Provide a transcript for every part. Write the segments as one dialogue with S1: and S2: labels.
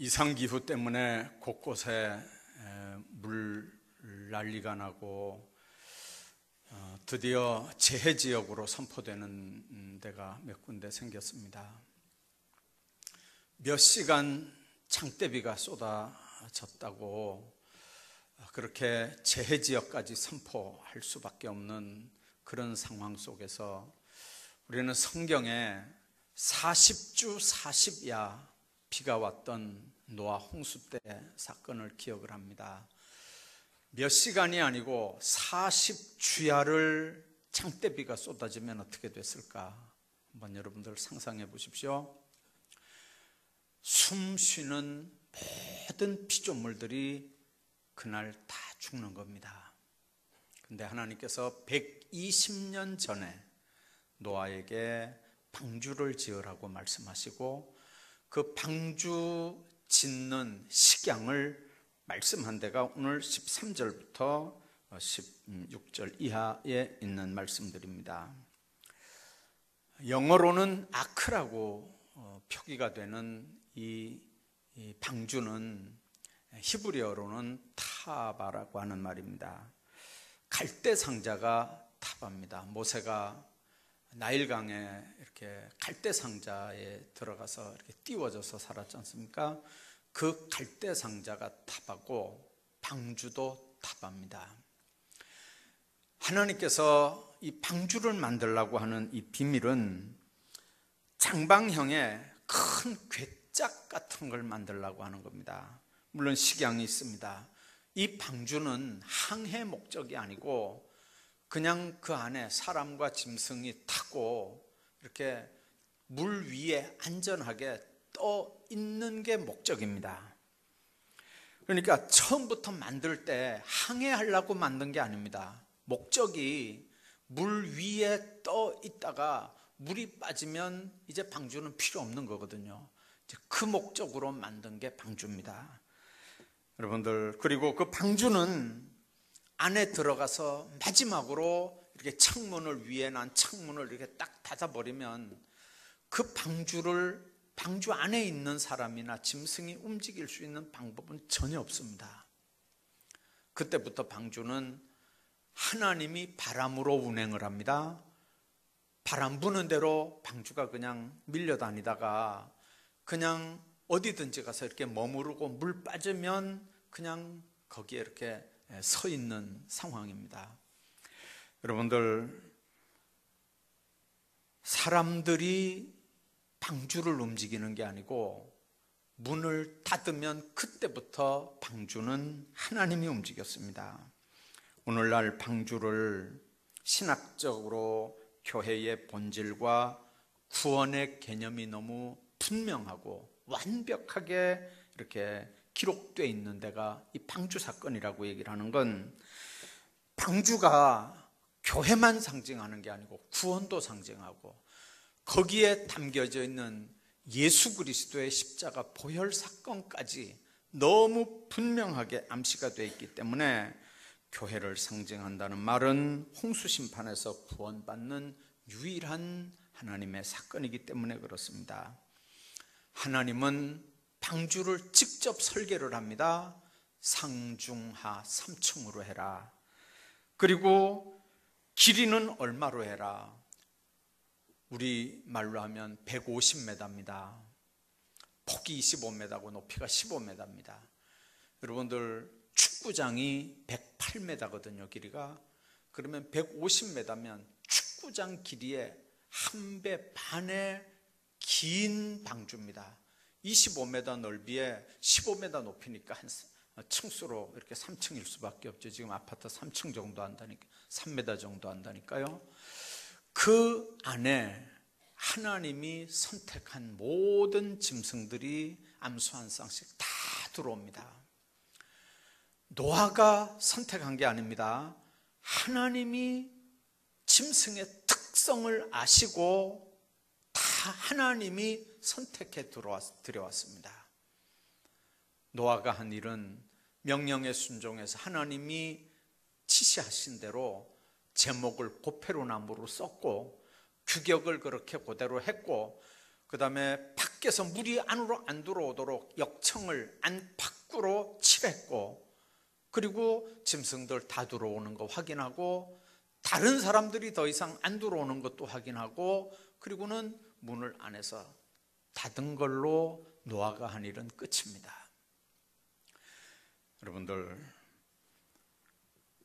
S1: 이상기후 때문에 곳곳에 물 난리가 나고 드디어 재해지역으로 선포되는 데가 몇 군데 생겼습니다. 몇 시간 장대비가 쏟아졌다고 그렇게 재해지역까지 선포할 수밖에 없는 그런 상황 속에서 우리는 성경에 40주 40야 비가 왔던 노아 홍수 때 사건을 기억을 합니다. 몇 시간이 아니고 40주야를 장대비가 쏟아지면 어떻게 됐을까? 한번 여러분들 상상해 보십시오. 숨 쉬는 모든 피조물들이 그날 다 죽는 겁니다. 근데 하나님께서 120년 전에 노아에게 방주를 지으라고 말씀하시고 그 방주 짓는 식양을 말씀한 데가 오늘 13절부터 16절 이하에 있는 말씀들입니다. 영어로는 아크라고 표기가 되는 이 방주는 히브리어로는 타바라고 하는 말입니다. 갈대 상자가 타바입니다. 모세가 나일강에 이렇게 갈대 상자에 들어가서 이렇게 띄워져서 살았지 않습니까? 그 갈대 상자가 타바고 방주도 타바입니다. 하나님께서 이 방주를 만들려고 하는 이 비밀은 장방형의 큰 괴짝 같은 걸 만들려고 하는 겁니다. 물론 식양이 있습니다. 이 방주는 항해 목적이 아니고 그냥 그 안에 사람과 짐승이 타고 이렇게 물 위에 안전하게 떠 있는 게 목적입니다. 그러니까 처음부터 만들 때 항해하려고 만든 게 아닙니다. 목적이 물 위에 떠 있다가 물이 빠지면 이제 방주는 필요 없는 거거든요. 이제 그 목적으로 만든 게 방주입니다. 여러분들, 그리고 그 방주는 안에 들어가서 마지막으로 이렇게 창문을 위에 난 창문을 이렇게 딱 닫아버리면 그 방주 안에 있는 사람이나 짐승이 움직일 수 있는 방법은 전혀 없습니다. 그때부터 방주는 하나님이 바람으로 운행을 합니다. 바람 부는 대로 방주가 그냥 밀려다니다가 그냥 어디든지 가서 이렇게 머무르고 물 빠지면 그냥 거기에 이렇게 서 있는 상황입니다. 여러분들, 사람들이 방주를 움직이는 게 아니고 문을 닫으면 그때부터 방주는 하나님이 움직였습니다. 오늘날 방주를 신학적으로 교회의 본질과 구원의 개념이 너무 분명하고 완벽하게 이렇게 기록되어 있는 데가 이 방주 사건이라고 얘기를 하는 건, 방주가 교회만 상징하는 게 아니고 구원도 상징하고 거기에 담겨져 있는 예수 그리스도의 십자가 보혈 사건까지 너무 분명하게 암시가 되어 있기 때문에 교회를 상징한다는 말은 홍수 심판에서 구원받는 유일한 하나님의 사건이기 때문에 그렇습니다. 하나님은 방주를 직접 설계를 합니다. 상중하 3층으로 해라. 그리고 길이는 얼마로 해라. 우리 말로 하면 150m입니다. 폭이 25m고 높이가 15m입니다. 여러분들, 축구장이 108m거든요, 길이가. 그러면 150m면 축구장 길이의 1배 반의 긴 방주입니다. 25m 넓이에 15m 높이니까 한 층수로 이렇게 3층일 수밖에 없죠. 지금 아파트 3층 정도 한다니까, 3m 정도 한다니까요. 그 안에 하나님이 선택한 모든 짐승들이 암수 한 쌍씩 다 들어옵니다. 노아가 선택한 게 아닙니다. 하나님이 짐승의 특성을 아시고 다 하나님이 선택해 들여왔습니다. 노아가 한 일은 명령에 순종해서 하나님이 지시하신 대로 제목을 보페로나무로 썼고 규격을 그렇게 그대로 했고, 그 다음에 밖에서 물이 안으로 안 들어오도록 역청을 안팎으로 칠했고, 그리고 짐승들 다 들어오는 거 확인하고, 다른 사람들이 더 이상 안 들어오는 것도 확인하고, 그리고는 문을 안에서 닫은 걸로 노아가 한 일은 끝입니다. 여러분들,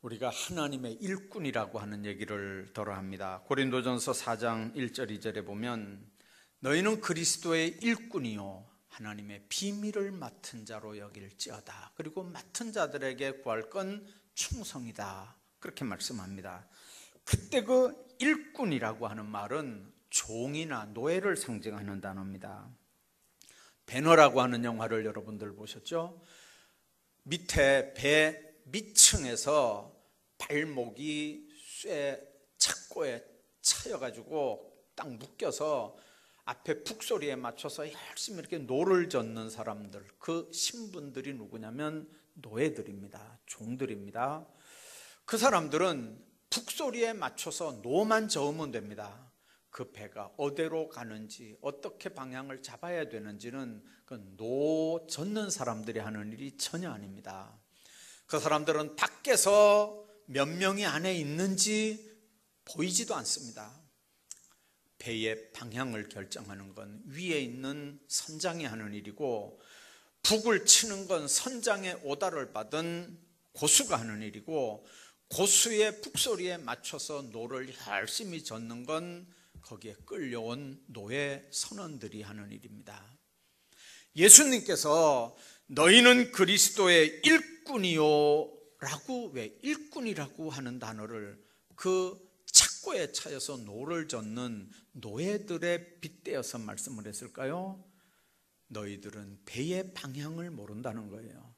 S1: 우리가 하나님의 일꾼이라고 하는 얘기를 더러 합니다. 고린도전서 4장 1절 2절에 보면 너희는 그리스도의 일꾼이요 하나님의 비밀을 맡은 자로 여길지어다. 그리고 맡은 자들에게 구할 건 충성이다. 그렇게 말씀합니다. 그때 그 일꾼이라고 하는 말은 종이나 노예를 상징하는 단어입니다. 배너라고 하는 영화를 여러분들 보셨죠? 밑에 배 밑층에서 발목이 쇠 착고에 차여가지고 딱 묶여서 앞에 북소리에 맞춰서 열심히 이렇게 노를 젓는 사람들, 그 신분들이 누구냐면 노예들입니다. 종들입니다. 그 사람들은 북소리에 맞춰서 노만 저으면 됩니다. 그 배가 어디로 가는지, 어떻게 방향을 잡아야 되는지는 그 노 젓는 사람들이 하는 일이 전혀 아닙니다. 그 사람들은 밖에서 몇 명이 안에 있는지 보이지도 않습니다. 배의 방향을 결정하는 건 위에 있는 선장이 하는 일이고, 북을 치는 건 선장의 오다를 받은 고수가 하는 일이고, 고수의 북소리에 맞춰서 노를 열심히 젓는 건 거기에 끌려온 노예 선원들이 하는 일입니다. 예수님께서 너희는 그리스도의 일꾼이요 라고, 왜 일꾼이라고 하는 단어를 그 착고에 차여서 노를 젓는 노예들에 빗대어서 말씀을 했을까요? 너희들은 배의 방향을 모른다는 거예요.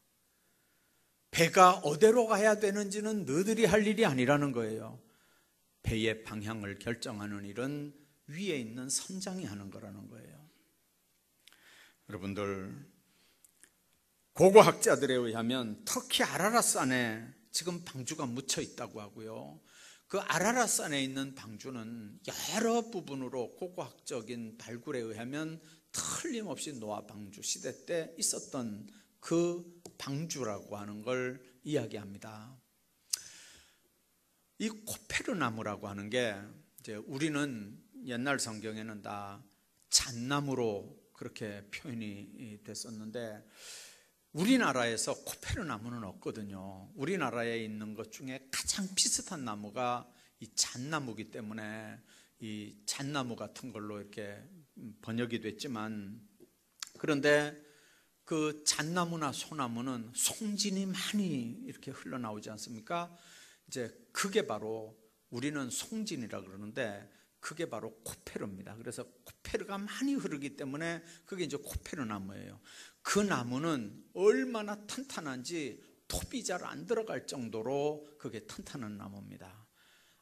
S1: 배가 어디로 가야 되는지는 너희들이 할 일이 아니라는 거예요. 배의 방향을 결정하는 일은 위에 있는 선장이 하는 거라는 거예요. 여러분들, 고고학자들에 의하면 터키 아라랏산에 지금 방주가 묻혀 있다고 하고요. 그 아라랏산에 있는 방주는 여러 부분으로 고고학적인 발굴에 의하면 틀림없이 노아 방주 시대 때 있었던 그 방주라고 하는 걸 이야기합니다. 이 코페르나무라고 하는 게 이제 우리는 옛날 성경에는 다 잣나무로 그렇게 표현이 됐었는데, 우리나라에서 코페르나무는 없거든요. 우리나라에 있는 것 중에 가장 비슷한 나무가 이 잣나무이기 때문에 이 잣나무 같은 걸로 이렇게 번역이 됐지만, 그런데 그 잣나무나 소나무는 송진이 많이 이렇게 흘러나오지 않습니까? 이제 그게 바로, 우리는 송진이라 그러는데 그게 바로 코페르입니다. 그래서 코페르가 많이 흐르기 때문에 그게 이제 코페르 나무예요. 그 나무는 얼마나 탄탄한지 톱이 잘 안 들어갈 정도로 그게 탄탄한 나무입니다.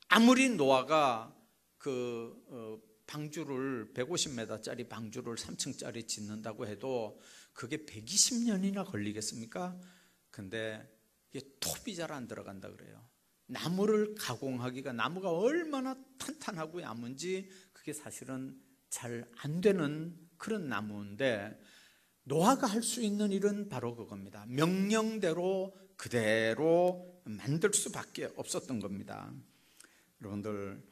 S1: 아무리 노아가 그 방주를 150m짜리 방주를 3층짜리 짓는다고 해도 그게 120년이나 걸리겠습니까? 근데 이게 톱이 잘 안 들어간다 그래요. 나무를 가공하기가, 나무가 얼마나 탄탄하고 얇은지 그게 사실은 잘 안 되는 그런 나무인데, 노아가 할 수 있는 일은 바로 그겁니다. 명령대로 그대로 만들 수밖에 없었던 겁니다. 여러분들,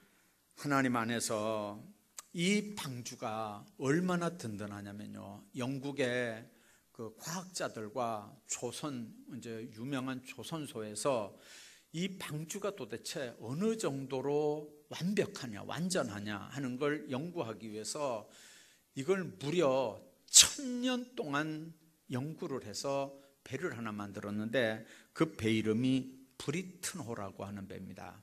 S1: 하나님 안에서 이 방주가 얼마나 든든하냐면요, 영국의 그 과학자들과 조선, 이제 유명한 조선소에서 이 방주가 도대체 어느 정도로 완벽하냐, 완전하냐 하는 걸 연구하기 위해서 이걸 무려 1000년 동안 연구를 해서 배를 하나 만들었는데, 그 배 이름이 브리튼호라고 하는 배입니다.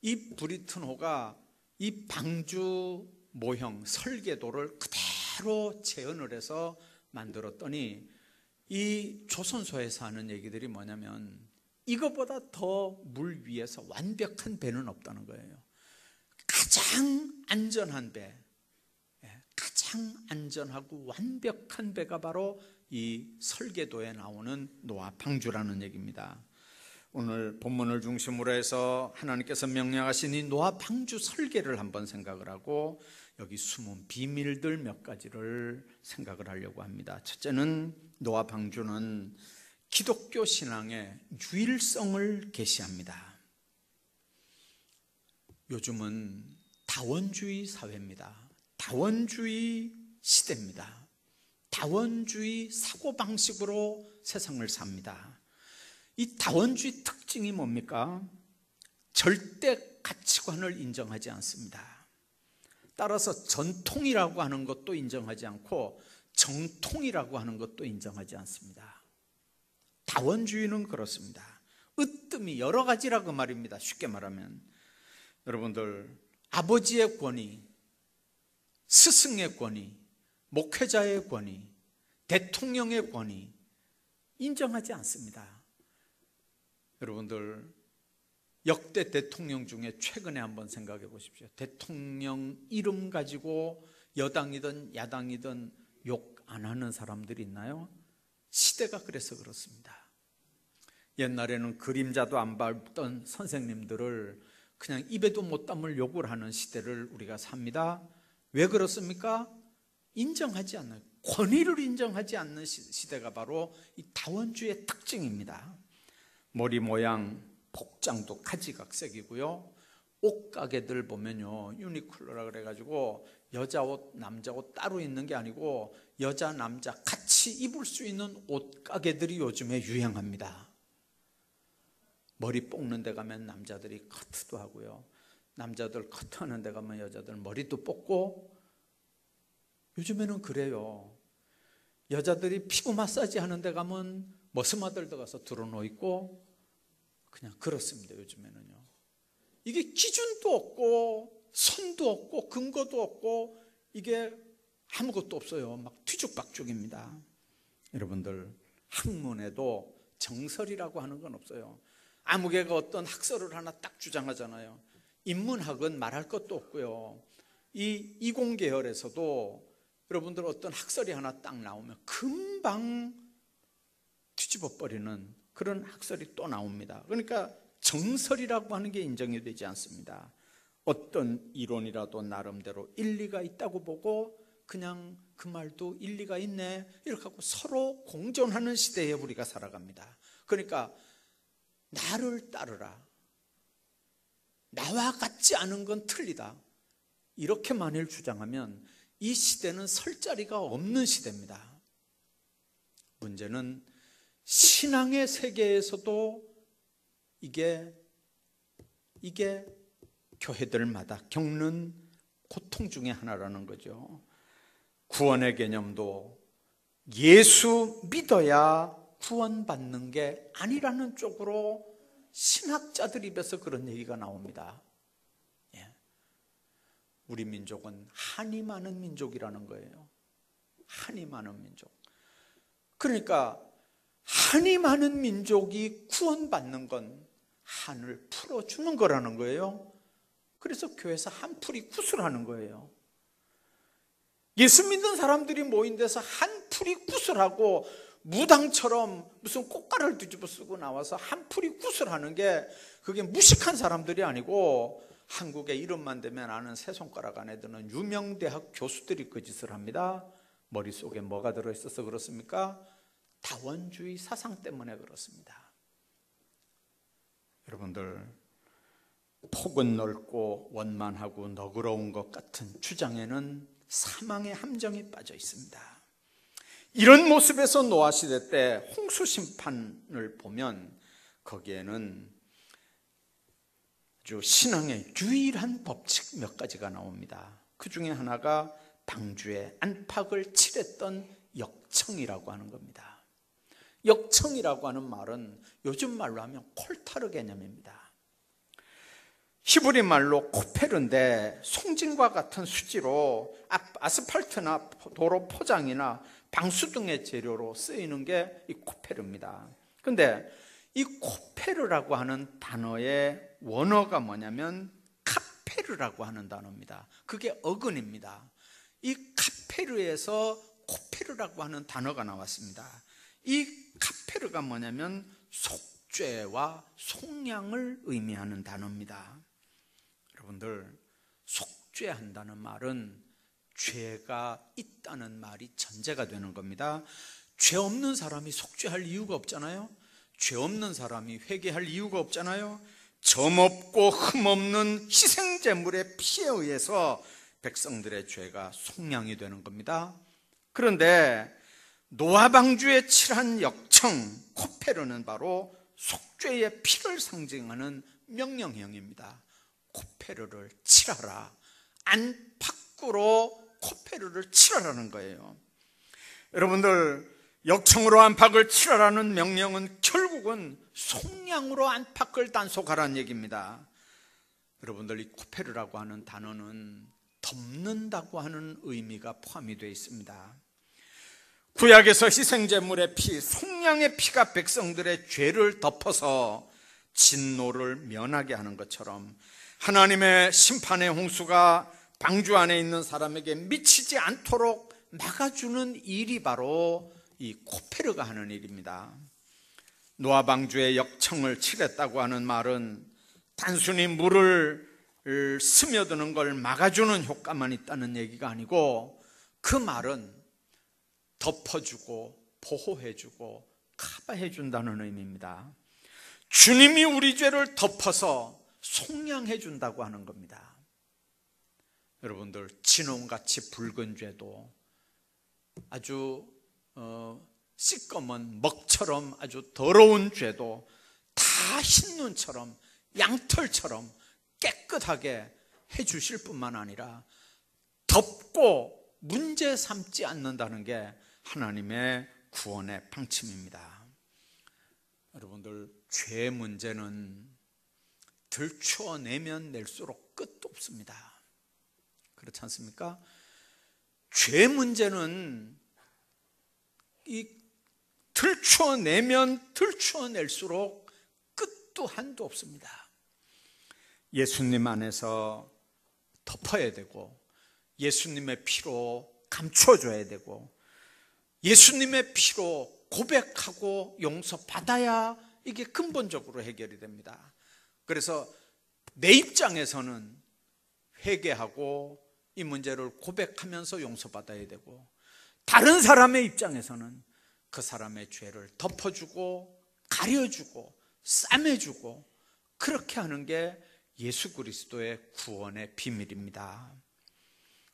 S1: 이 브리튼호가 이 방주 모형 설계도를 그대로 재현을 해서 만들었더니, 이 조선소에서 하는 얘기들이 뭐냐면 이거보다 더 물 위에서 완벽한 배는 없다는 거예요. 가장 안전한 배, 가장 안전하고 완벽한 배가 바로 이 설계도에 나오는 노아 방주라는 얘기입니다. 오늘 본문을 중심으로 해서 하나님께서 명령하신 이 노아 방주 설계를 한번 생각을 하고 여기 숨은 비밀들 몇 가지를 생각을 하려고 합니다. 첫째는 노아 방주는 기독교 신앙의 유일성을 계시합니다. 요즘은 다원주의 사회입니다. 다원주의 시대입니다. 다원주의 사고방식으로 세상을 삽니다. 이 다원주의 특징이 뭡니까? 절대 가치관을 인정하지 않습니다. 따라서 전통이라고 하는 것도 인정하지 않고 정통이라고 하는 것도 인정하지 않습니다. 다원주의는 그렇습니다. 으뜸이 여러 가지라고 말입니다. 쉽게 말하면 여러분들, 아버지의 권위, 스승의 권위, 목회자의 권위, 대통령의 권위 인정하지 않습니다. 여러분들, 역대 대통령 중에 최근에 한번 생각해 보십시오. 대통령 이름 가지고 여당이든 야당이든 욕 안 하는 사람들이 있나요? 시대가 그래서 그렇습니다. 옛날에는 그림자도 안 밟던 선생님들을 그냥 입에도 못 담을 욕을 하는 시대를 우리가 삽니다. 왜 그렇습니까? 인정하지 않는, 권위를 인정하지 않는 시대가 바로 이 다원주의의 특징입니다. 머리 모양, 복장도 가지각색이고요. 옷가게들 보면요, 유니클로라 그래가지고 여자 옷, 남자 옷 따로 있는 게 아니고 여자, 남자 같이 입을 수 있는 옷가게들이 요즘에 유행합니다. 머리 뽑는 데 가면 남자들이 커트도 하고요, 남자들 커트하는 데 가면 여자들 머리도 뽑고, 요즘에는 그래요. 여자들이 피부 마사지 하는 데 가면 머스마들 들어가서 들어놓고 있고, 그냥 그렇습니다. 요즘에는요, 이게 기준도 없고 선도 없고 근거도 없고 이게 아무것도 없어요. 막 뒤죽박죽입니다. 여러분들, 학문에도 정설이라고 하는 건 없어요. 아무개가 어떤 학설을 하나 딱 주장하잖아요. 인문학은 말할 것도 없고요, 이 이공계열에서도 여러분들 어떤 학설이 하나 딱 나오면 금방 뒤집어 버리는 그런 학설이 또 나옵니다. 그러니까 정설이라고 하는 게 인정이 되지 않습니다. 어떤 이론이라도 나름대로 일리가 있다고 보고 그냥 그 말도 일리가 있네 이렇게 하고 서로 공존하는 시대에 우리가 살아갑니다. 그러니까 나를 따르라, 나와 같지 않은 건 틀리다, 이렇게 만일 주장하면 이 시대는 설 자리가 없는 시대입니다. 문제는 신앙의 세계에서도 이게 교회들마다 겪는 고통 중에 하나라는 거죠. 구원의 개념도 예수 믿어야 구원받는 게 아니라는 쪽으로 신학자들 입에서 그런 얘기가 나옵니다. 우리 민족은 한이 많은 민족이라는 거예요. 한이 많은 민족. 그러니까 한이 많은 민족이 구원받는 건 한을 풀어주는 거라는 거예요. 그래서 교회에서 한풀이 구슬하는 거예요. 예수 믿는 사람들이 모인 데서 한풀이 구슬하고 무당처럼 무슨 꽃가루를 뒤집어 쓰고 나와서 한풀이 구슬하는 게 그게 무식한 사람들이 아니고 한국의 이름만 대면 아는 세 손가락 안에 드는 유명 대학 교수들이 그 짓을 합니다. 머릿속에 뭐가 들어있어서 그렇습니까? 다원주의 사상 때문에 그렇습니다. 여러분들, 폭은 넓고 원만하고 너그러운 것 같은 주장에는 사망의 함정이 빠져 있습니다. 이런 모습에서 노아 시대 때 홍수 심판을 보면 거기에는 아주 신앙의 유일한 법칙 몇 가지가 나옵니다. 그 중에 하나가 방주에 안팎을 칠했던 역청이라고 하는 겁니다. 역청이라고 하는 말은 요즘 말로 하면 콜타르 개념입니다. 히브리 말로 코페르인데 송진과 같은 수지로 아스팔트나 도로 포장이나 방수 등의 재료로 쓰이는 게 이 코페르입니다. 그런데 이 코페르라고 하는 단어의 원어가 뭐냐면 카페르라고 하는 단어입니다. 그게 어근입니다. 이 카페르에서 코페르라고 하는 단어가 나왔습니다. 이 카페르가 뭐냐면 속죄와 속량을 의미하는 단어입니다. 여러분들, 속죄한다는 말은 죄가 있다는 말이 전제가 되는 겁니다. 죄 없는 사람이 속죄할 이유가 없잖아요. 죄 없는 사람이 회개할 이유가 없잖아요. 점 없고 흠 없는 희생제물의 피에 의해서 백성들의 죄가 속량이 되는 겁니다. 그런데 노아 방주에 칠한 역청 코페르는 바로 속죄의 피를 상징하는 명령형입니다. 코페르를 칠하라. 안팎으로 코페르를 칠하라는 거예요. 여러분들, 역청으로 안팎을 칠하라는 명령은 결국은 속량으로 안팎을 단속하라는 얘기입니다. 여러분들, 이 코페르라고 하는 단어는 덮는다고 하는 의미가 포함이 되어 있습니다. 구약에서 희생제물의 피, 속량의 피가 백성들의 죄를 덮어서 진노를 면하게 하는 것처럼 하나님의 심판의 홍수가 방주 안에 있는 사람에게 미치지 않도록 막아주는 일이 바로 이 코페르가 하는 일입니다. 노아 방주의 역청을 칠했다고 하는 말은 단순히 물을 스며드는 걸 막아주는 효과만 있다는 얘기가 아니고, 그 말은 덮어주고 보호해주고 커버해준다는 의미입니다. 주님이 우리 죄를 덮어서 속량해준다고 하는 겁니다. 여러분들, 진홍같이 붉은 죄도, 아주 시꺼먼 먹처럼 아주 더러운 죄도 다 흰눈처럼 양털처럼 깨끗하게 해주실 뿐만 아니라 덮고 문제 삼지 않는다는 게 하나님의 구원의 방침입니다. 여러분들, 죄 문제는 들추어내면 낼수록 끝도 없습니다. 그렇지 않습니까? 죄 문제는 이 들추어내면 들추어낼수록 끝도 한도 없습니다. 예수님 안에서 덮어야 되고, 예수님의 피로 감춰줘야 되고, 예수님의 피로 고백하고 용서받아야 이게 근본적으로 해결이 됩니다. 그래서 내 입장에서는 회개하고 이 문제를 고백하면서 용서받아야 되고, 다른 사람의 입장에서는 그 사람의 죄를 덮어주고 가려주고 싸매주고, 그렇게 하는 게 예수 그리스도의 구원의 비밀입니다.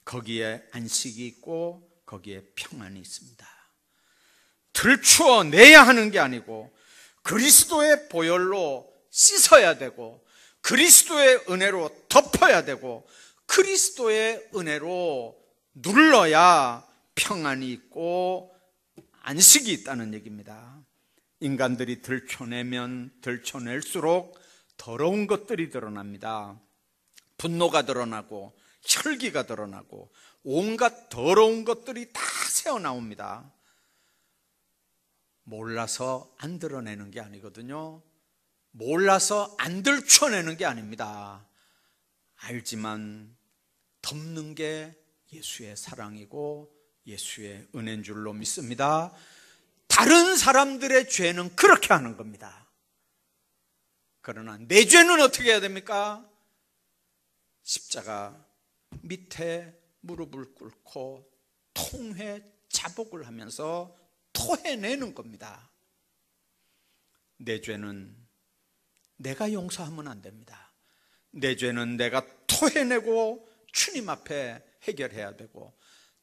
S1: 거기에 안식이 있고 거기에 평안이 있습니다. 들추어내야 하는 게 아니고 그리스도의 보혈로 씻어야 되고, 그리스도의 은혜로 덮어야 되고, 그리스도의 은혜로 눌러야 평안이 있고 안식이 있다는 얘기입니다. 인간들이 들춰내면 들춰낼수록 더러운 것들이 드러납니다. 분노가 드러나고 혈기가 드러나고 온갖 더러운 것들이 다 새어나옵니다. 몰라서 안 드러내는 게 아니거든요. 몰라서 안 들춰내는 게 아닙니다. 알지만 덮는 게 예수의 사랑이고 예수의 은혜인 줄로 믿습니다. 다른 사람들의 죄는 그렇게 하는 겁니다. 그러나 내 죄는 어떻게 해야 됩니까? 십자가 밑에 무릎을 꿇고 통회 자복을 하면서 토해내는 겁니다. 내 죄는 내가 용서하면 안 됩니다. 내 죄는 내가 토해내고 주님 앞에 해결해야 되고,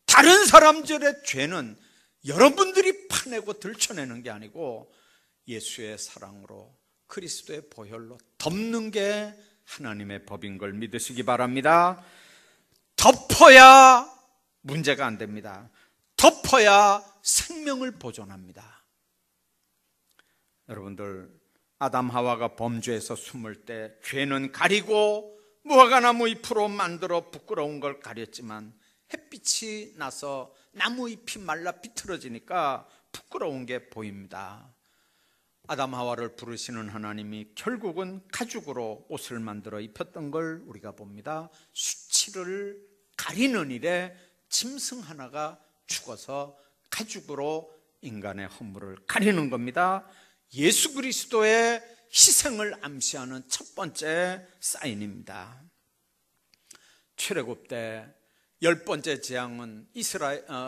S1: 다른 사람들의 죄는 여러분들이 파내고 들춰내는 게 아니고 예수의 사랑으로 그리스도의 보혈로 덮는 게 하나님의 법인 걸 믿으시기 바랍니다. 덮어야 문제가 안 됩니다. 덮어야 생명을 보존합니다. 여러분들, 아담 하와가 범죄에서 숨을 때 죄는 가리고 무화과나무 잎으로 만들어 부끄러운 걸 가렸지만, 햇빛이 나서 나무 잎이 말라 비틀어지니까 부끄러운 게 보입니다. 아담 하와를 부르시는 하나님이 결국은 가죽으로 옷을 만들어 입혔던 걸 우리가 봅니다. 수치를 가리는 일에 짐승 하나가 죽어서 가죽으로 인간의 허물을 가리는 겁니다. 예수 그리스도의 희생을 암시하는 첫 번째 사인입니다. 출애굽 때 10번째 재앙은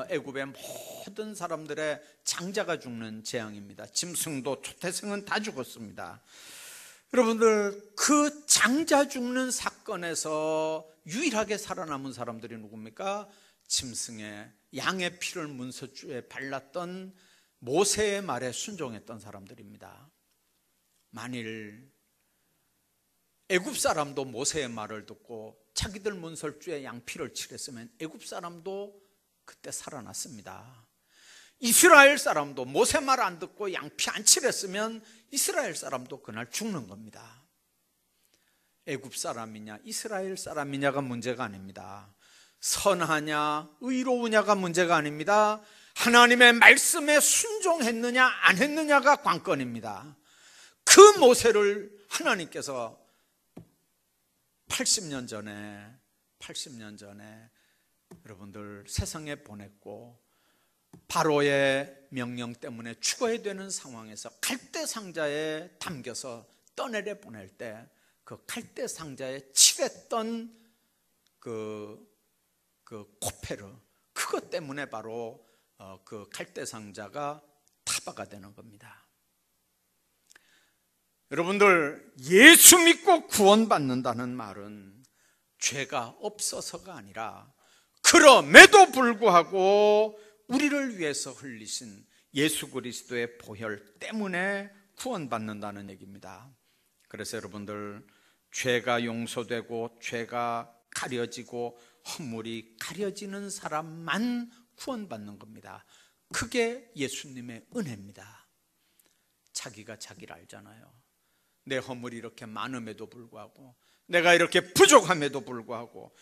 S1: 애굽의 모든 사람들의 장자가 죽는 재앙입니다. 짐승도 초태생은 다 죽었습니다. 여러분들, 그 장자 죽는 사건에서 유일하게 살아남은 사람들이 누굽니까? 짐승의 양의 피를 문서주에 발랐던 모세의 말에 순종했던 사람들입니다. 만일 애굽 사람도 모세의 말을 듣고 자기들 문설주에 양피를 칠했으면 애굽 사람도 그때 살아났습니다. 이스라엘 사람도 모세 말 안 듣고 양피 안 칠했으면 이스라엘 사람도 그날 죽는 겁니다. 애굽 사람이냐 이스라엘 사람이냐가 문제가 아닙니다. 선하냐 의로우냐가 문제가 아닙니다. 하나님의 말씀에 순종했느냐 안 했느냐가 관건입니다. 그 모세를 하나님께서 80년 전에 여러분들 세상에 보냈고, 바로의 명령 때문에 죽어야 되는 상황에서 갈대 상자에 담겨서 떠내려 보낼 때 그 갈대 상자에 칠했던 그 코페르, 그것 때문에 바로 그 갈대 상자가 타바가 되는 겁니다. 여러분들, 예수 믿고 구원받는다는 말은 죄가 없어서가 아니라 그럼에도 불구하고 우리를 위해서 흘리신 예수 그리스도의 보혈 때문에 구원받는다는 얘기입니다. 그래서 여러분들, 죄가 용서되고 죄가 가려지고 허물이 가려지는 사람만 구원받는 겁니다. 그게 예수님의 은혜입니다. 자기가 자기를 알잖아요. 내 허물이 이렇게 많음에도 불구하고, 내가 이렇게 부족함에도 불구하고,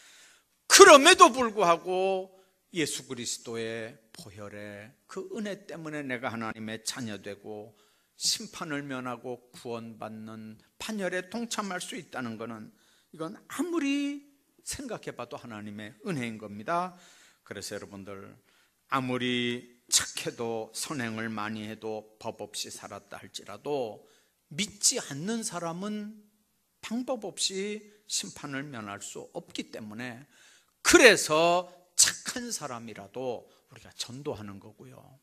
S1: 그럼에도 불구하고 예수 그리스도의 보혈의 그 은혜 때문에 내가 하나님의 자녀되고 심판을 면하고 구원받는 판결에 동참할 수 있다는 것은, 이건 아무리 생각해봐도 하나님의 은혜인 겁니다. 그래서 여러분들, 아무리 착해도 선행을 많이 해도 법 없이 살았다 할지라도 믿지 않는 사람은 방법 없이 심판을 면할 수 없기 때문에, 그래서 착한 사람이라도 우리가 전도하는 거고요.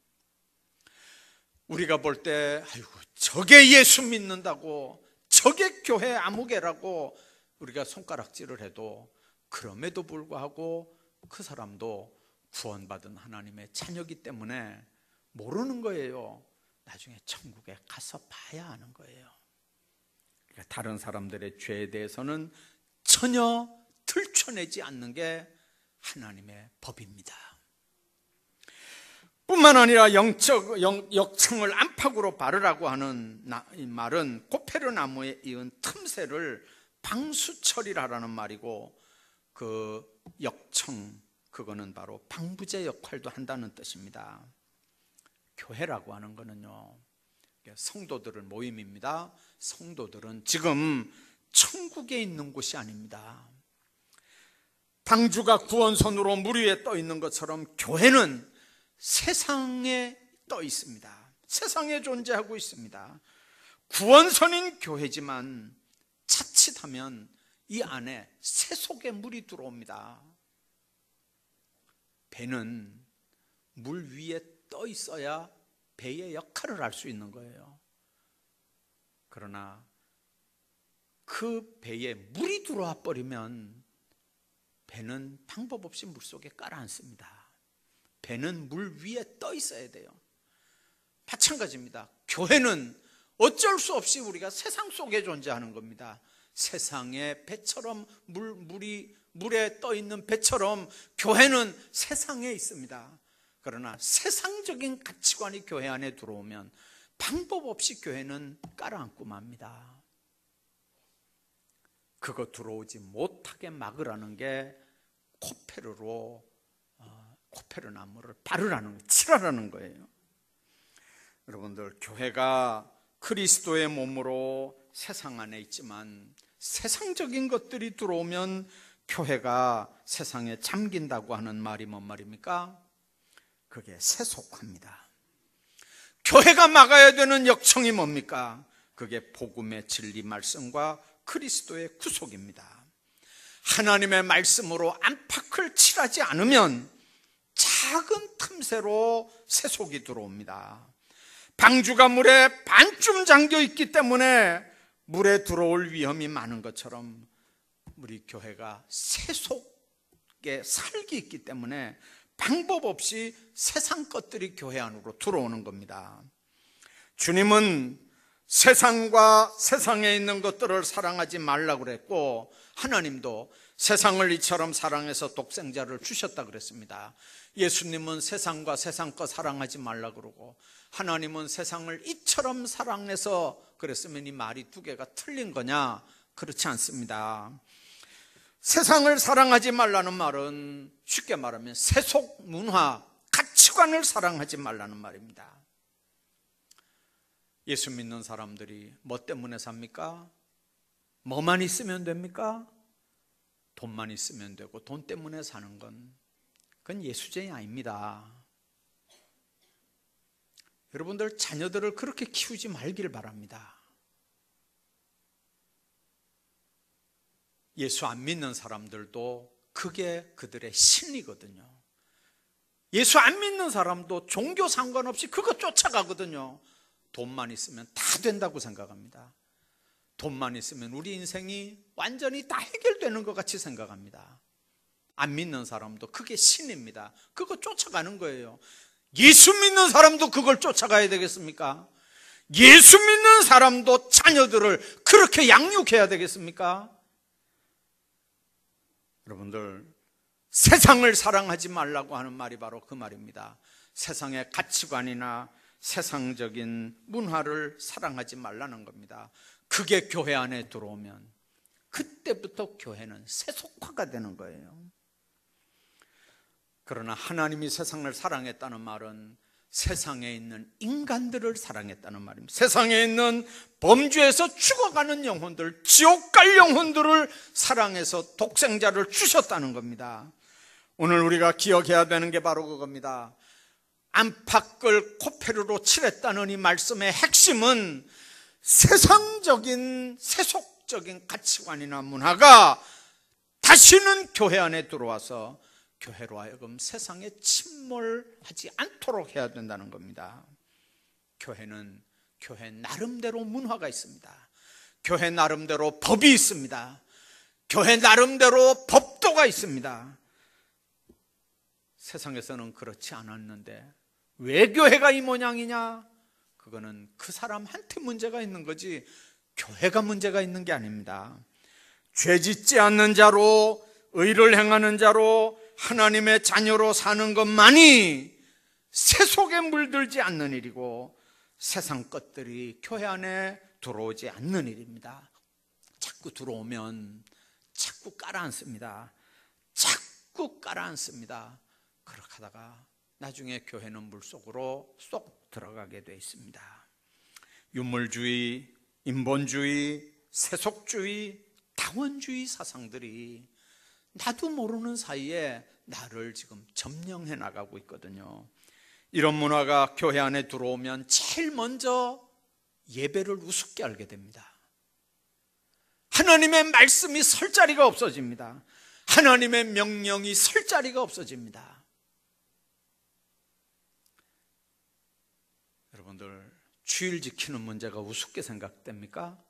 S1: 우리가 볼 때 아이고 저게 예수 믿는다고, 저게 교회 아무개라고 우리가 손가락질을 해도, 그럼에도 불구하고 그 사람도 구원받은 하나님의 자녀이기 때문에 모르는 거예요. 나중에 천국에 가서 봐야 하는 거예요. 그러니까 다른 사람들의 죄에 대해서는 전혀 들춰내지 않는 게 하나님의 법입니다. 뿐만 아니라 역청을 안팎으로 바르라고 하는 이 말은 코페르 나무에 이은 틈새를 방수처리하라는 말이고, 그 역청, 그거는 바로 방부제 역할도 한다는 뜻입니다. 교회라고 하는 거는요, 성도들의 모임입니다. 성도들은 지금 천국에 있는 곳이 아닙니다. 방주가 구원선으로 물 위에 떠 있는 것처럼 교회는 세상에 떠 있습니다. 세상에 존재하고 있습니다. 구원선인 교회지만 자칫하면 이 안에 세속의 물이 들어옵니다. 배는 물 위에 떠 있어야 배의 역할을 할 수 있는 거예요. 그러나 그 배에 물이 들어와 버리면 배는 방법 없이 물속에 깔아앉습니다. 배는 물 위에 떠 있어야 돼요. 마찬가지입니다. 교회는 어쩔 수 없이 우리가 세상 속에 존재하는 겁니다. 세상의 배처럼 물에 떠 있는 배처럼 교회는 세상에 있습니다. 그러나 세상적인 가치관이 교회 안에 들어오면 방법 없이 교회는 깔아앉고 맙니다. 그거 들어오지 못하게 막으라는 게 코페르 나무를 바르라는, 칠하라는 거예요. 여러분들, 교회가 그리스도의 몸으로 세상 안에 있지만 세상적인 것들이 들어오면 교회가 세상에 잠긴다고 하는 말이 뭔 말입니까? 그게 세속화입니다. 교회가 막아야 되는 역청이 뭡니까? 그게 복음의 진리 말씀과 그리스도의 구속입니다. 하나님의 말씀으로 안팎을 칠하지 않으면 작은 틈새로 세속이 들어옵니다. 방주가 물에 반쯤 잠겨 있기 때문에 물에 들어올 위험이 많은 것처럼 우리 교회가 세속의 살기 있기 때문에 방법 없이 세상 것들이 교회 안으로 들어오는 겁니다. 주님은 세상과 세상에 있는 것들을 사랑하지 말라고 그랬고, 하나님도 세상을 이처럼 사랑해서 독생자를 주셨다 그랬습니다. 예수님은 세상과 세상 것 사랑하지 말라고 그러고, 하나님은 세상을 이처럼 사랑해서 그랬으면 이 말이 두 개가 틀린 거냐? 그렇지 않습니다. 세상을 사랑하지 말라는 말은 쉽게 말하면 세속 문화, 가치관을 사랑하지 말라는 말입니다. 예수 믿는 사람들이 뭐 때문에 삽니까? 뭐만 있으면 됩니까? 돈만 있으면 되고, 돈 때문에 사는 건 그건 예수쟁이 아닙니다. 여러분들 자녀들을 그렇게 키우지 말길 바랍니다. 예수 안 믿는 사람들도 그게 그들의 신이거든요. 예수 안 믿는 사람도 종교 상관없이 그거 쫓아가거든요. 돈만 있으면 다 된다고 생각합니다. 돈만 있으면 우리 인생이 완전히 다 해결되는 것 같이 생각합니다. 안 믿는 사람도 그게 신입니다. 그거 쫓아가는 거예요. 예수 믿는 사람도 그걸 쫓아가야 되겠습니까? 예수 믿는 사람도 자녀들을 그렇게 양육해야 되겠습니까? 여러분들, 세상을 사랑하지 말라고 하는 말이 바로 그 말입니다. 세상의 가치관이나 세상적인 문화를 사랑하지 말라는 겁니다. 그게 교회 안에 들어오면 그때부터 교회는 세속화가 되는 거예요. 그러나 하나님이 세상을 사랑했다는 말은 세상에 있는 인간들을 사랑했다는 말입니다. 세상에 있는 범죄에서 죽어가는 영혼들, 지옥 갈 영혼들을 사랑해서 독생자를 주셨다는 겁니다. 오늘 우리가 기억해야 되는 게 바로 그겁니다. 안팎을 코페르로 칠했다는 이 말씀의 핵심은 세상적인 세속적인 가치관이나 문화가 다시는 교회 안에 들어와서 교회로 하여금 세상에 침몰하지 않도록 해야 된다는 겁니다. 교회는 교회 나름대로 문화가 있습니다. 교회 나름대로 법이 있습니다. 교회 나름대로 법도가 있습니다. 세상에서는 그렇지 않았는데 왜 교회가 이 모양이냐? 그거는 그 사람한테 문제가 있는 거지 교회가 문제가 있는 게 아닙니다. 죄 짓지 않는 자로, 의를 행하는 자로, 하나님의 자녀로 사는 것만이 세속에 물들지 않는 일이고, 세상 것들이 교회 안에 들어오지 않는 일입니다. 자꾸 들어오면 자꾸 깔아앉습니다. 자꾸 깔아앉습니다. 그렇게 하다가 나중에 교회는 물속으로 쏙 들어가게 돼 있습니다. 유물주의, 인본주의, 세속주의, 다원주의 사상들이 나도 모르는 사이에 나를 지금 점령해 나가고 있거든요. 이런 문화가 교회 안에 들어오면 제일 먼저 예배를 우습게 알게 됩니다. 하나님의 말씀이 설 자리가 없어집니다. 하나님의 명령이 설 자리가 없어집니다. 여러분들, 주일 지키는 문제가 우습게 생각됩니까?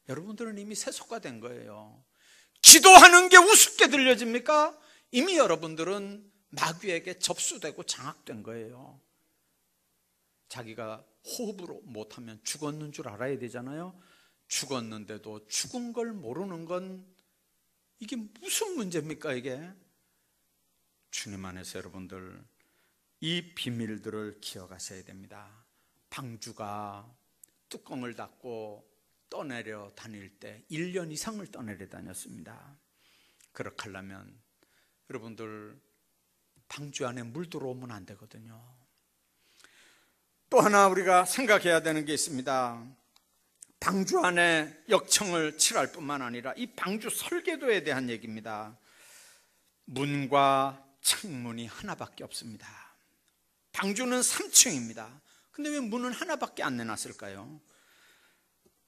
S1: 여러분들은 이미 세속화된 거예요. 기도하는 게 우습게 들려집니까? 이미 여러분들은 마귀에게 접수되고 장악된 거예요. 자기가 호흡으로 못하면 죽었는 줄 알아야 되잖아요. 죽었는데도 죽은 걸 모르는 건 이게 무슨 문제입니까? 이게 주님 안에서 여러분들 이 비밀들을 기억하셔야 됩니다. 방주가 뚜껑을 닫고 떠내려 다닐 때 1년 이상을 떠내려 다녔습니다. 그렇게 하려면 여러분들 방주 안에 물 들어오면 안 되거든요. 또 하나 우리가 생각해야 되는 게 있습니다. 방주 안에 역청을 칠할 뿐만 아니라 이 방주 설계도에 대한 얘기입니다. 문과 창문이 하나밖에 없습니다. 방주는 3층입니다. 근데 왜 문은 하나밖에 안 내놨을까요?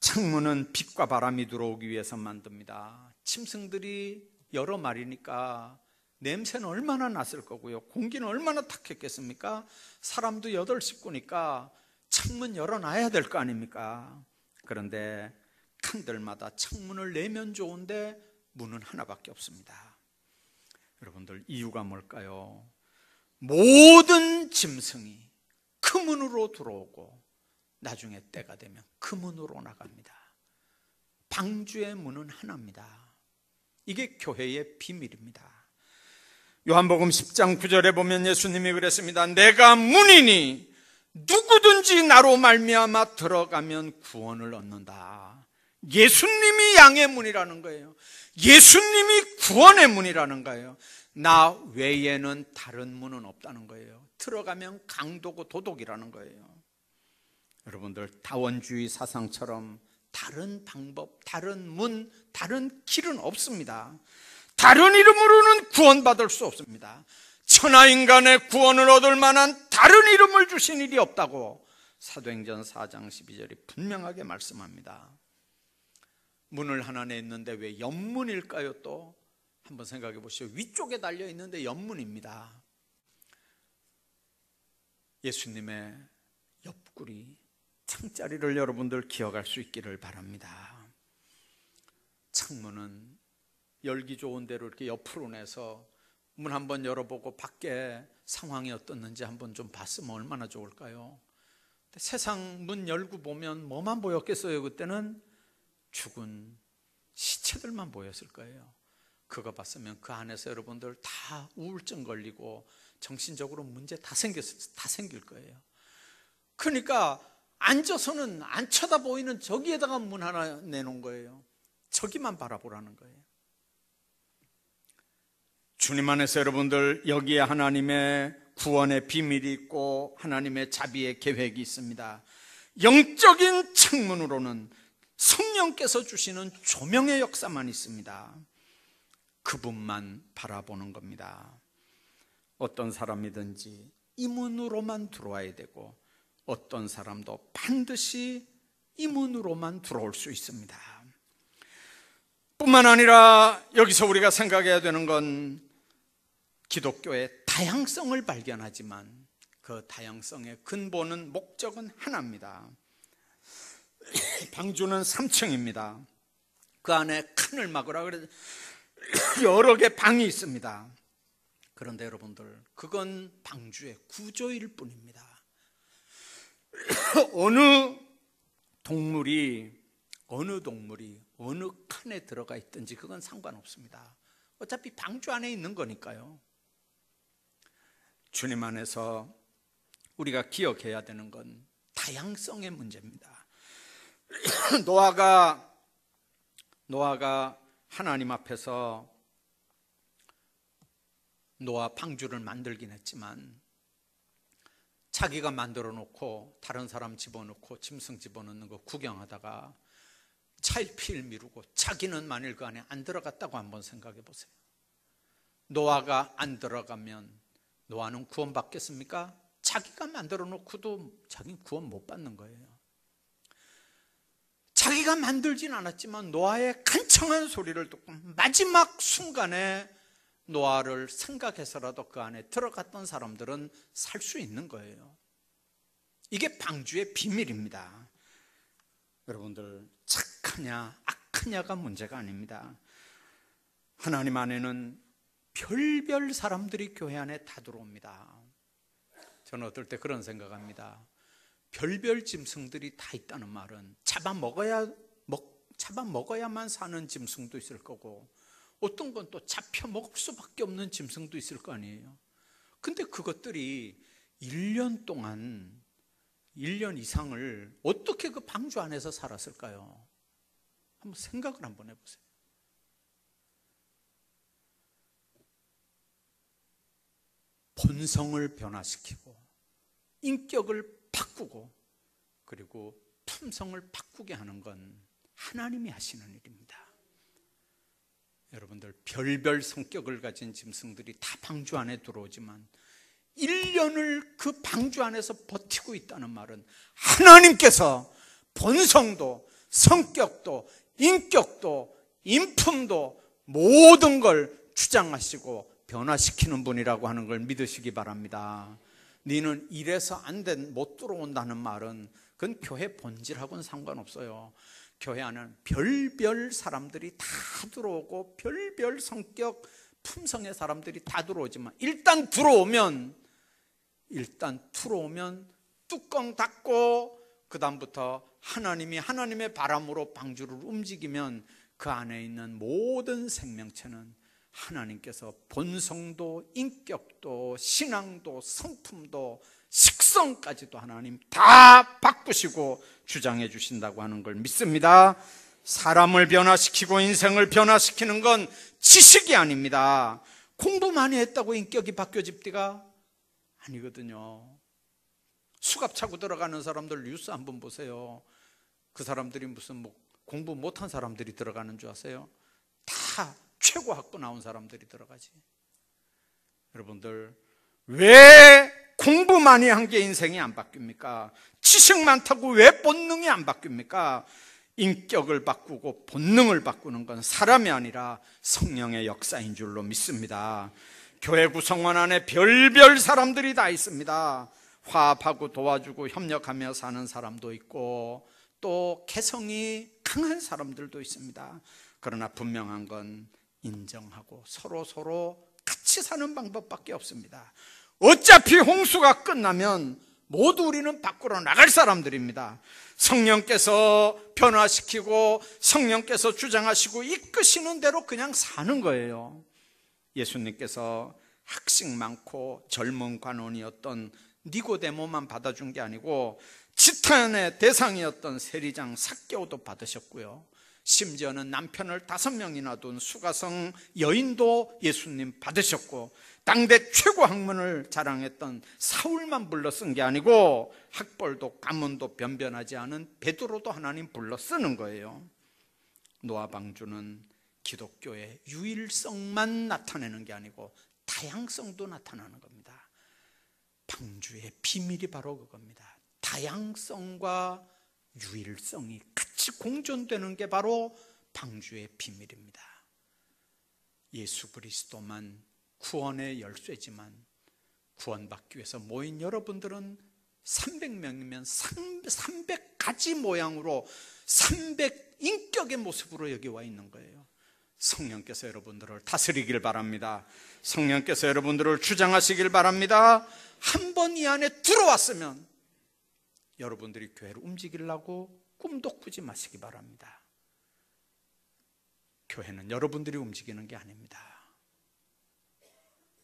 S1: 창문은 빛과 바람이 들어오기 위해서 만듭니다. 짐승들이 여러 마리니까 냄새는 얼마나 났을 거고요. 공기는 얼마나 탁했겠습니까? 사람도 8 식구니까 창문 열어놔야 될 거 아닙니까? 그런데 칸들마다 창문을 내면 좋은데 문은 하나밖에 없습니다. 여러분들, 이유가 뭘까요? 모든 짐승이 그 문으로 들어오고 나중에 때가 되면 그 문으로 나갑니다. 방주의 문은 하나입니다. 이게 교회의 비밀입니다. 요한복음 10장 9절에 보면 예수님이 그랬습니다. 내가 문이니 누구든지 나로 말미암아 들어가면 구원을 얻는다. 예수님이 양의 문이라는 거예요. 예수님이 구원의 문이라는 거예요. 나 외에는 다른 문은 없다는 거예요. 들어가면 강도고 도둑이라는 거예요. 여러분들, 다원주의 사상처럼 다른 방법, 다른 문, 다른 길은 없습니다. 다른 이름으로는 구원받을 수 없습니다. 천하인간의 구원을 얻을 만한 다른 이름을 주신 일이 없다고 사도행전 4장 12절이 분명하게 말씀합니다. 문을 하나 냈는데 왜 옆문일까요? 또 한번 생각해 보시죠. 위쪽에 달려 있는데 옆문입니다. 예수님의 옆구리, 창자리를 여러분들 기억할 수 있기를 바랍니다. 창문은 열기 좋은 대로 이렇게 옆으로 내서 문 한번 열어보고 밖에 상황이 어떻는지 한번 좀 봤으면 얼마나 좋을까요? 세상 문 열고 보면 뭐만 보였겠어요? 그때는 죽은 시체들만 보였을 거예요. 그거 봤으면 그 안에서 여러분들 다 우울증 걸리고 정신적으로 문제 다 생길 거예요. 그러니까 앉아서는 안 쳐다보이는 저기에다가 문 하나 내놓은 거예요. 저기만 바라보라는 거예요. 주님 안에서 여러분들, 여기에 하나님의 구원의 비밀이 있고 하나님의 자비의 계획이 있습니다. 영적인 창문으로는 성령께서 주시는 조명의 역사만 있습니다. 그분만 바라보는 겁니다. 어떤 사람이든지 이 문으로만 들어와야 되고 어떤 사람도 반드시 이 문으로만 들어올 수 있습니다. 뿐만 아니라 여기서 우리가 생각해야 되는 건 기독교의 다양성을 발견하지만 그 다양성의 근본은, 목적은 하나입니다. 방주는 3층입니다. 그 안에 칸을 막으라 그래서 여러 개 방이 있습니다. 그런데 여러분들, 그건 방주의 구조일 뿐입니다. 어느 동물이 어느 칸에 들어가 있든지 그건 상관없습니다. 어차피 방주 안에 있는 거니까요. 주님 안에서 우리가 기억해야 되는 건 다양성의 문제입니다. 노아가 하나님 앞에서 노아 방주를 만들긴 했지만 자기가 만들어 놓고 다른 사람 집어넣고 짐승 집어넣는 거 구경하다가 차일피일 미루고 자기는 만일 그 안에 안 들어갔다고 한번 생각해 보세요. 노아가 안 들어가면 노아는 구원받겠습니까? 자기가 만들어 놓고도 자기는 구원 못 받는 거예요. 자기가 만들진 않았지만 노아의 간청한 소리를 듣고 마지막 순간에 노아를 생각해서라도 그 안에 들어갔던 사람들은 살 수 있는 거예요. 이게 방주의 비밀입니다. 여러분들, 착하냐 악하냐가 문제가 아닙니다. 하나님 안에는 별별 사람들이 교회 안에 다 들어옵니다. 저는 어떨 때 그런 생각합니다. 별별 짐승들이 다 있다는 말은 잡아먹어야만 사는 짐승도 있을 거고 어떤 건 또 잡혀 먹을 수밖에 없는 짐승도 있을 거 아니에요. 근데 그것들이 1년 동안 1년 이상을 어떻게 그 방주 안에서 살았을까요? 한번 생각을 한번 해보세요. 본성을 변화시키고 인격을 바꾸고 그리고 품성을 바꾸게 하는 건 하나님이 하시는 일입니다. 여러분들, 별별 성격을 가진 짐승들이 다 방주 안에 들어오지만 1년을 그 방주 안에서 버티고 있다는 말은 하나님께서 본성도 성격도 인격도 인품도 모든 걸 주장하시고 변화시키는 분이라고 하는 걸 믿으시기 바랍니다. 너는 이래서 못 들어온다는 말은 그건 교회 본질하고는 상관없어요. 교회 안에는 별별 사람들이 다 들어오고 별별 성격 품성의 사람들이 다 들어오지만 일단 들어오면 뚜껑 닫고 그 다음부터 하나님의 바람으로 방주를 움직이면 그 안에 있는 모든 생명체는 하나님께서 본성도 인격도 신앙도 성품도 식성까지도 하나님 다 바꾸시고 주장해 주신다고 하는 걸 믿습니다. 사람을 변화시키고 인생을 변화시키는 건 지식이 아닙니다. 공부 많이 했다고 인격이 바뀌어집디가 아니거든요. 수갑 차고 들어가는 사람들 뉴스 한번 보세요. 그 사람들이 무슨 공부 못한 사람들이 들어가는 줄 아세요? 다 최고 학부 나온 사람들이 들어가지. 여러분들, 왜 공부 많이 한 게 인생이 안 바뀝니까? 지식 많다고 왜 본능이 안 바뀝니까? 인격을 바꾸고 본능을 바꾸는 건 사람이 아니라 성령의 역사인 줄로 믿습니다. 교회 구성원 안에 별별 사람들이 다 있습니다. 화합하고 도와주고 협력하며 사는 사람도 있고 또 개성이 강한 사람들도 있습니다. 그러나 분명한 건 인정하고 서로 같이 사는 방법밖에 없습니다. 어차피 홍수가 끝나면 모두 우리는 밖으로 나갈 사람들입니다. 성령께서 변화시키고 성령께서 주장하시고 이끄시는 대로 그냥 사는 거예요. 예수님께서 학식 많고 젊은 관원이었던 니고데모만 받아준 게 아니고 지탄의 대상이었던 세리장 삭개오도 받으셨고요. 심지어는 남편을 5명이나 둔 수가성 여인도 예수님 받으셨고, 당대 최고 학문을 자랑했던 사울만 불러 쓴 게 아니고 학벌도 가문도 변변하지 않은 베드로도 하나님 불러 쓰는 거예요. 노아 방주는 기독교의 유일성만 나타내는 게 아니고 다양성도 나타나는 겁니다. 방주의 비밀이 바로 그겁니다. 다양성과 유일성이 같이 공존되는 게 바로 방주의 비밀입니다. 예수 그리스도만 구원의 열쇠지만 구원받기 위해서 모인 여러분들은 300명이면 300가지 모양으로 300인격의 모습으로 여기 와 있는 거예요. 성령께서 여러분들을 다스리길 바랍니다. 성령께서 여러분들을 주장하시길 바랍니다. 한 번 이 안에 들어왔으면 여러분들이 교회를 움직이려고 꿈도 꾸지 마시기 바랍니다. 교회는 여러분들이 움직이는 게 아닙니다.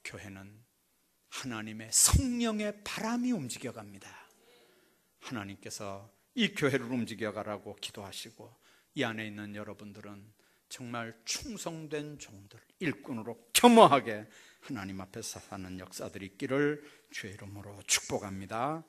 S1: 교회는 하나님의 성령의 바람이 움직여갑니다. 하나님께서 이 교회를 움직여가라고 기도하시고 이 안에 있는 여러분들은 정말 충성된 종들, 일꾼으로 겸허하게 하나님 앞에 사는 역사들이 있기를 주의 이름으로 축복합니다.